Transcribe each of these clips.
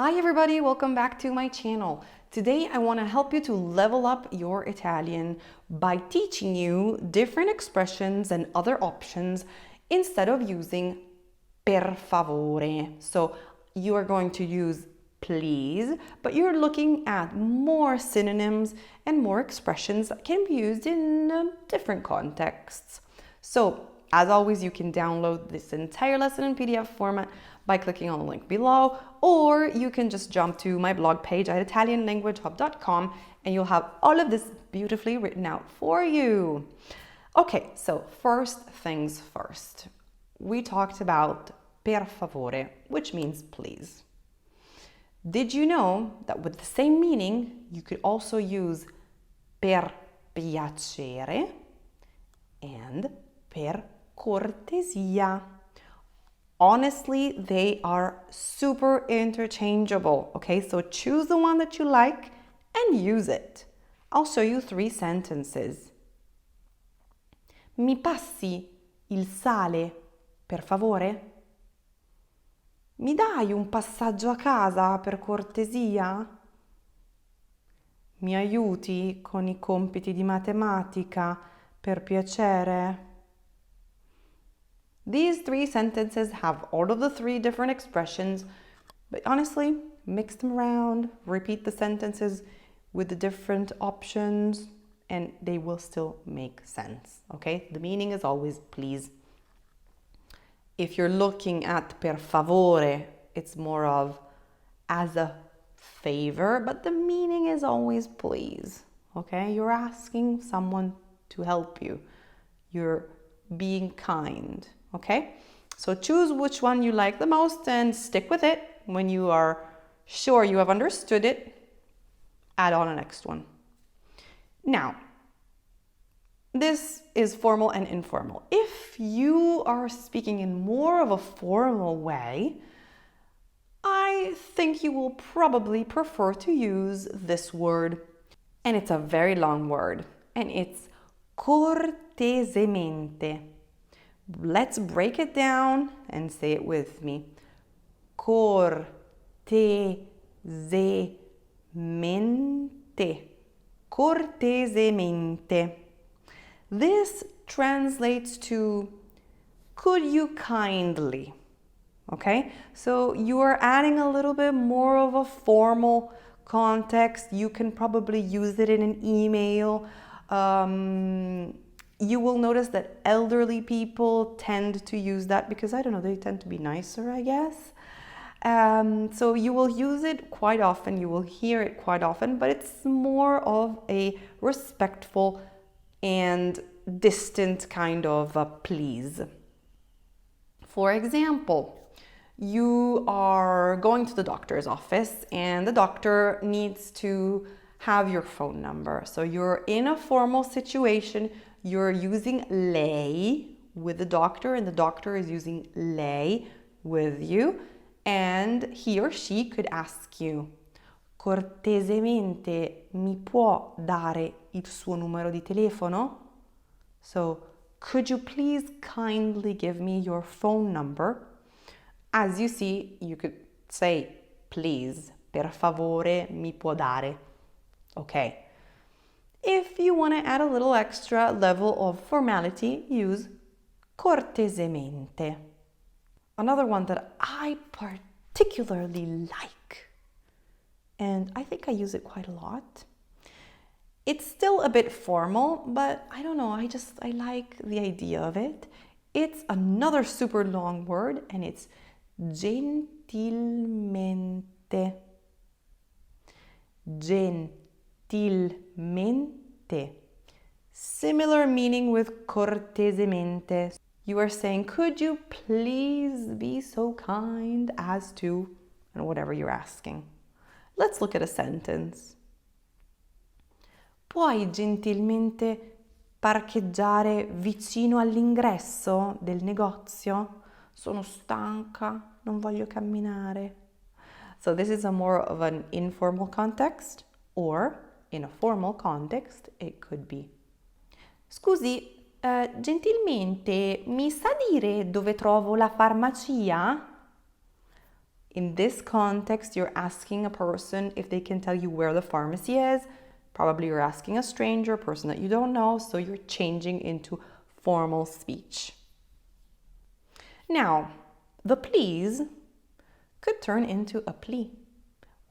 Hi everybody, welcome back to my channel. Today I want to help you to level up your Italian by teaching you different expressions and other options instead of using per favore. So you are going to use please, but you're looking at more synonyms and more expressions that can be used in different contexts. So as always, you can download this entire lesson in PDF format by clicking on the link below, or you can just jump to my blog page at italianlanguagehub.com and you'll have all of this beautifully written out for you. Okay, so first things first. We talked about per favore, which means please. Did you know that with the same meaning, you could also use per piacere and per cortesia? Honestly, they are super interchangeable, okay? So choose the one that you like and use it. I'll show you 3 sentences. Mi passi il sale, per favore? Mi dai un passaggio a casa, per cortesia? Mi aiuti con I compiti di matematica, per piacere? These 3 sentences have all of the 3 different expressions, but honestly, mix them around, repeat the sentences with the different options, and they will still make sense, okay? The meaning is always please. If you're looking at per favore, it's more of as a favor, but the meaning is always please, okay? You're asking someone to help you. You're being kind. Okay, so choose which one you like the most and stick with it. When you are sure you have understood it, add on the next one. Now, this is formal and informal. If you are speaking in more of a formal way, I think you will probably prefer to use this word. And it's a very long word, and it's cortesemente. Let's break it down and say it with me. Cortesemente. Cortesemente. This translates to could you kindly? Okay, so you are adding a little bit more of a formal context. You can probably use it in an email. You will notice that elderly people tend to use that because, I don't know, they tend to be nicer, I guess. So you will use it quite often, you will hear it quite often, but it's more of a respectful and distant kind of please. For example, you are going to the doctor's office and the doctor needs to have your phone number. So you're in a formal situation, you're using lei with the doctor and the doctor is using lei with you, and he or she could ask you, cortesemente mi può dare il suo numero di telefono? So, could you please kindly give me your phone number? As you see, you could say, please, per favore mi può dare. Okay. If you want to add a little extra level of formality, use cortesemente. Another one that I particularly like, and I think I use it quite a lot. It's still a bit formal, but I don't know, I like the idea of it. It's another super long word, and it's gentilmente. Gentilmente. Similar meaning with cortesemente. You are saying, could you please be so kind as to, and whatever you're asking. Let's look at a sentence. Puoi gentilmente parcheggiare vicino all'ingresso del negozio? Sono stanca, non voglio camminare. So this is a more of an informal context, or in a formal context, it could be. Scusi, gentilmente mi sa dire dove trovo la farmacia? In this context, you're asking a person if they can tell you where the pharmacy is. Probably you're asking a stranger, a person that you don't know, so you're changing into formal speech. Now, the please could turn into a plea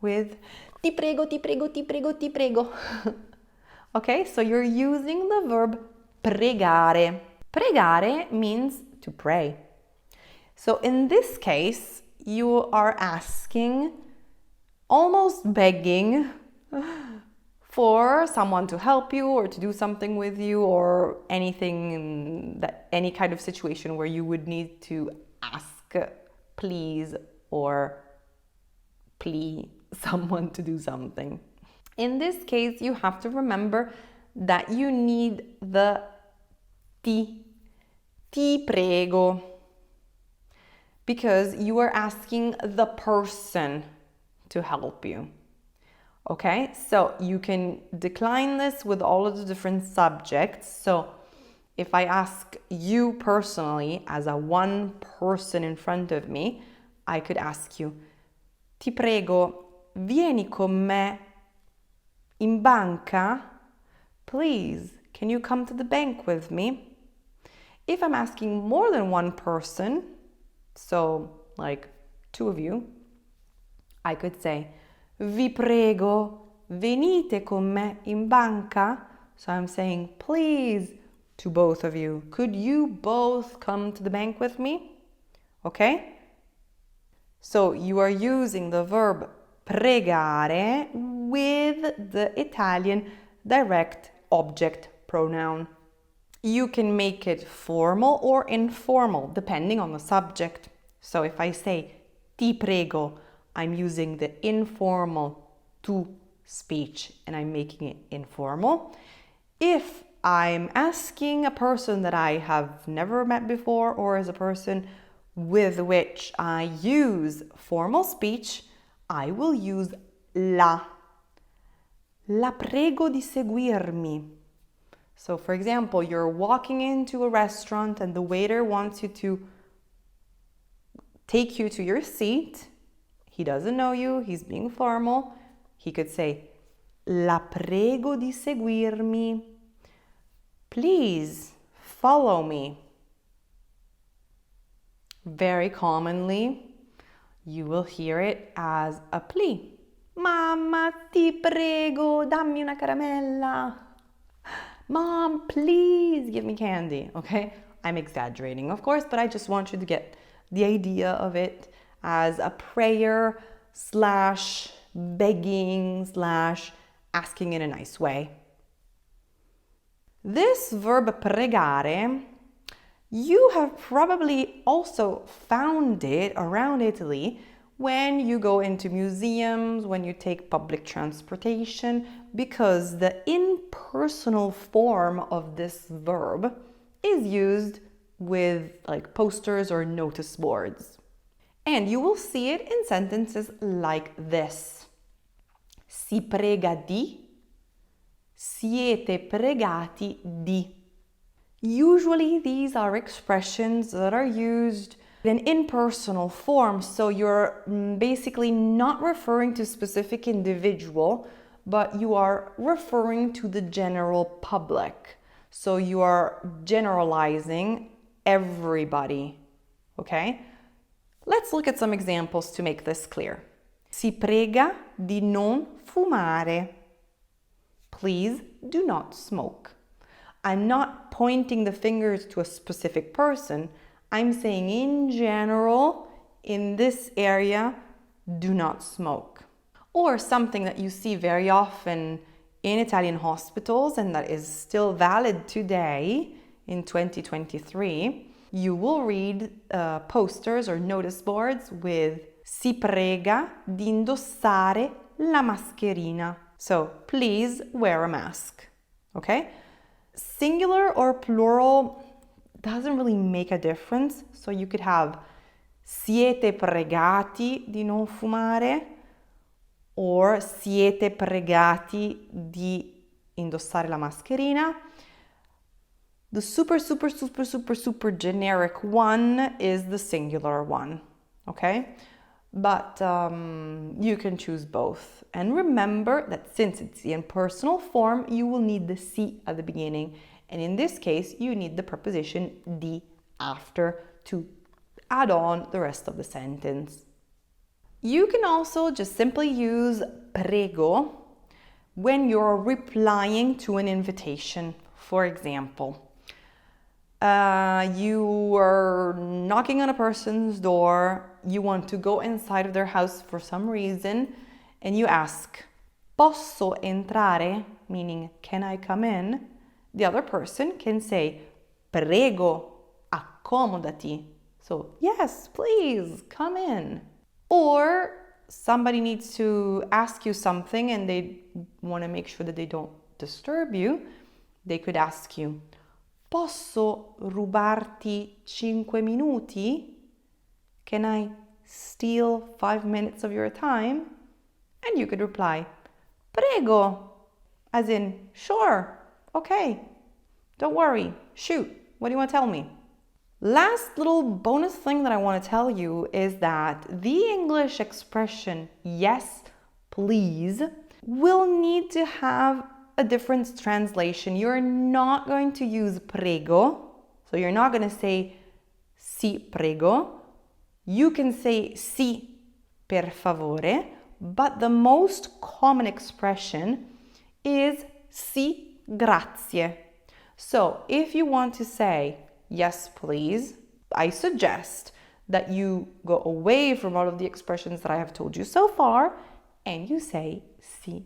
with ti prego, ti prego, ti prego, ti prego. Okay, so you're using the verb pregare. Pregare means to pray. So in this case, you are asking, almost begging, for someone to help you or to do something with you or anything that any kind of situation where you would need to ask, please, or plea someone to do something. In this case, you have to remember that you need the ti prego, because you are asking the person to help you. Okay, so you can decline this with all of the different subjects. So if I ask you personally as a one person in front of me, I could ask you, ti prego, vieni con me in banca? Please, can you come to the bank with me? If I'm asking more than one person, so like two of you, I could say, vi prego, venite con me in banca? So I'm saying, please, to both of you, could you both come to the bank with me? Okay? So you are using the verb pregare with the Italian direct object pronoun. You can make it formal or informal, depending on the subject. So if I say ti prego, I'm using the informal tu speech and I'm making it informal. If I'm asking a person that I have never met before or as a person with which I use formal speech, I will use la. La prego di seguirmi. So for example, you're walking into a restaurant and the waiter wants you to take you to your seat. He doesn't know you, he's being formal. He could say, la prego di seguirmi. Please follow me. Very commonly, you will hear it as a plea. Mamma, ti prego, dammi una caramella. Mom, please give me candy, okay? I'm exaggerating, of course, but I just want you to get the idea of it as a prayer slash begging slash asking in a nice way. This verb pregare, you have probably also found it around Italy when you go into museums, when you take public transportation, because the impersonal form of this verb is used with like posters or notice boards. And you will see it in sentences like this. Si prega di, siete pregati di. Usually these are expressions that are used in an impersonal form, so you're basically not referring to a specific individual, but you are referring to the general public. So you are generalizing everybody, okay? Let's look at some examples to make this clear. Si prega di non fumare. Please do not smoke. I'm not pointing the fingers to a specific person. I'm saying in general, in this area, do not smoke. Or something that you see very often in Italian hospitals and that is still valid today in 2023, you will read posters or notice boards with si prega di indossare la mascherina. So please wear a mask, okay? Singular or plural doesn't really make a difference. So you could have siete pregati di non fumare or siete pregati di indossare la mascherina. The super generic one is the singular one, okay? but you can choose both. And remember that since it's the impersonal form, you will need the si at the beginning. And in this case, you need the preposition di after to add on the rest of the sentence. You can also just simply use prego when you're replying to an invitation. For example, you are knocking on a person's door, you want to go inside of their house for some reason, and you ask, posso entrare? Meaning, can I come in? The other person can say, prego, accomodati. So, yes, please, come in. Or somebody needs to ask you something and they want to make sure that they don't disturb you. They could ask you, posso rubarti 5 minuti? Can I steal 5 minutes of your time? And you could reply, prego, as in, sure, okay, don't worry, shoot, what do you want to tell me? Last little bonus thing that I want to tell you is that the English expression, yes, please, will need to have a different translation. You're not going to use prego, so you're not going to say si prego. You can say si per favore, but the most common expression is si grazie. So if you want to say yes, please, I suggest that you go away from all of the expressions that I have told you so far and you say sì,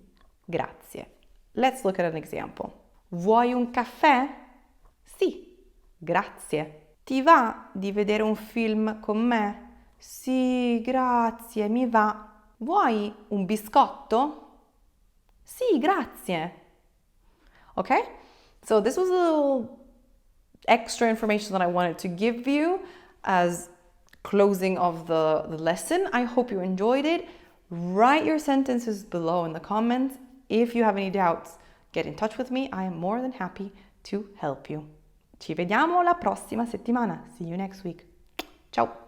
grazie. Let's look at an example. Vuoi un caffè? Sì, grazie. Ti va di vedere un film con me? Sì, grazie, mi va. Vuoi un biscotto? Sì, grazie. Okay? So this was a little extra information that I wanted to give you as closing of the lesson. I hope you enjoyed it. Write your sentences below in the comments. If you have any doubts, get in touch with me. I am more than happy to help you. Ci vediamo la prossima settimana. See you next week. Ciao!